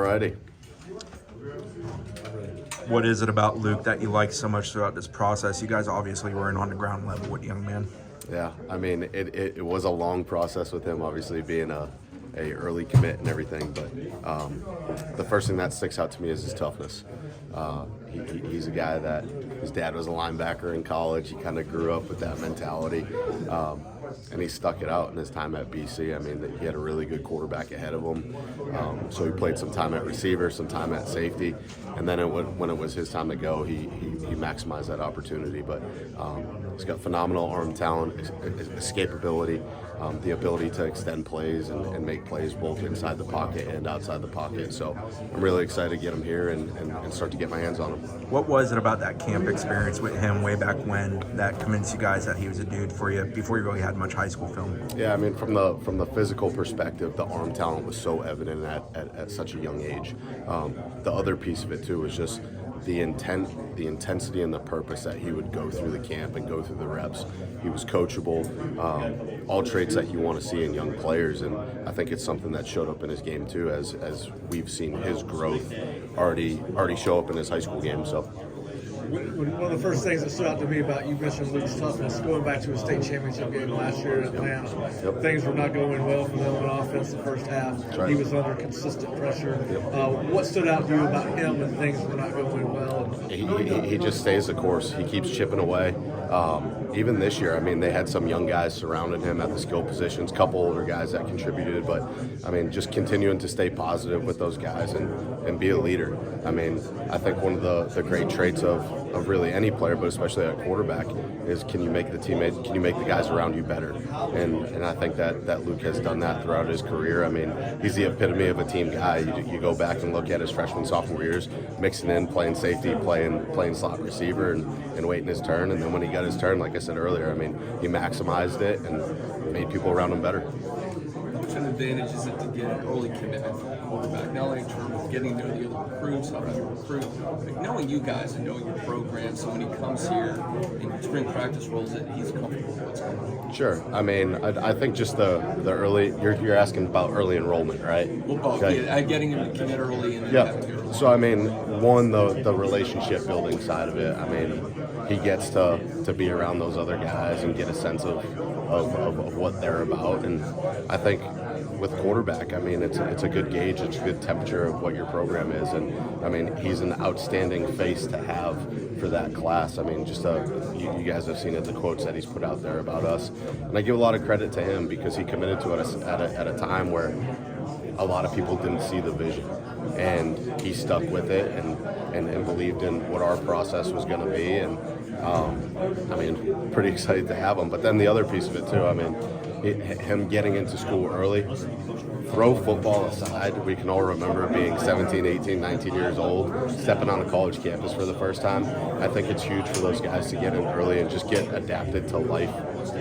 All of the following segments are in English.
Alrighty. What is it about Luke that you like so much throughout this process? You guys obviously were in on the ground level with young man. Yeah, I mean, it was a long process with him, obviously being a early commit and everything, but the first thing that sticks out to me is his toughness. He's a guy that his dad was a linebacker in college. He kind of grew up with that mentality, and he stuck it out in his time at BC. I mean, he had a really good quarterback ahead of him, so he played some time at receiver, some time at safety, and then when it was his time to go, he maximized that opportunity. But he's got phenomenal arm talent, escapability, the ability to extend plays and make plays both inside the pocket and outside the pocket. So I'm really excited to get him here and start to get my hands on him. What was it about that camp experience with him way back when that convinced you guys that he was a dude for you before you really had much high school film? Yeah, I mean, from the physical perspective, the arm talent was so evident at such a young age. The other piece of it too was just the intensity and the purpose that he would go through the camp and go through the reps. He was coachable, all traits that you want to see in young players, and I think it's something that showed up in his game too, as we've seen his growth already show up in his high school game. So. One of the first things that stood out to me about you mentioned Luke's toughness, going back to a state championship game last year in Atlanta. Yep. Things were not going well for them on offense the first half. Right. He was under consistent pressure. Yep. What stood out to you about him when things were not going well? He just stays the course. He keeps chipping away. Even this year, I mean, they had some young guys surrounding him at the skill positions, couple older guys that contributed, but I mean, just continuing to stay positive with those guys and be a leader. I mean, I think one of the great traits of really any player, but especially at quarterback, is can you make the guys around you better? And I think that Luke has done that throughout his career. I mean, he's the epitome of a team guy. You go back and look at his freshman, sophomore years, mixing in, playing safety, playing slot receiver, and waiting his turn. And then when he got his turn, like I said earlier, I mean, he maximized it and made people around him better. What advantage is it to get an early commitment from a quarterback, not only in terms of getting to know the other recruits, how you recruit, but knowing you guys and knowing your program, so when he comes here in spring practice roles, that he's comfortable with what's going on? Sure. I mean, I think just the early, you're asking about early enrollment, right? Well, both. Okay. Yeah, getting him to commit early and then having to early. So, I mean, one, the relationship building side of it, I mean, he gets to be around those other guys and get a sense of what they're about. And I think with quarterback, I mean, it's a good gauge, it's a good temperature of what your program is. And I mean, he's an outstanding face to have for that class. I mean, just you guys have seen it, the quotes that he's put out there about us. And I give a lot of credit to him because he committed to us at a time where a lot of people didn't see the vision. And he stuck with it and believed in what our process was going to be. And I mean, pretty excited to have him. But then the other piece of it too, I mean, him getting into school early, throw football aside, we can all remember being 17, 18, 19 years old, stepping on a college campus for the first time. I think it's huge for those guys to get in early and just get adapted to life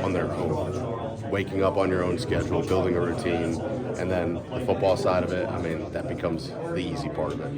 on their own. Waking up on your own schedule, building a routine, and then the football side of it, I mean, that becomes the easy part of it.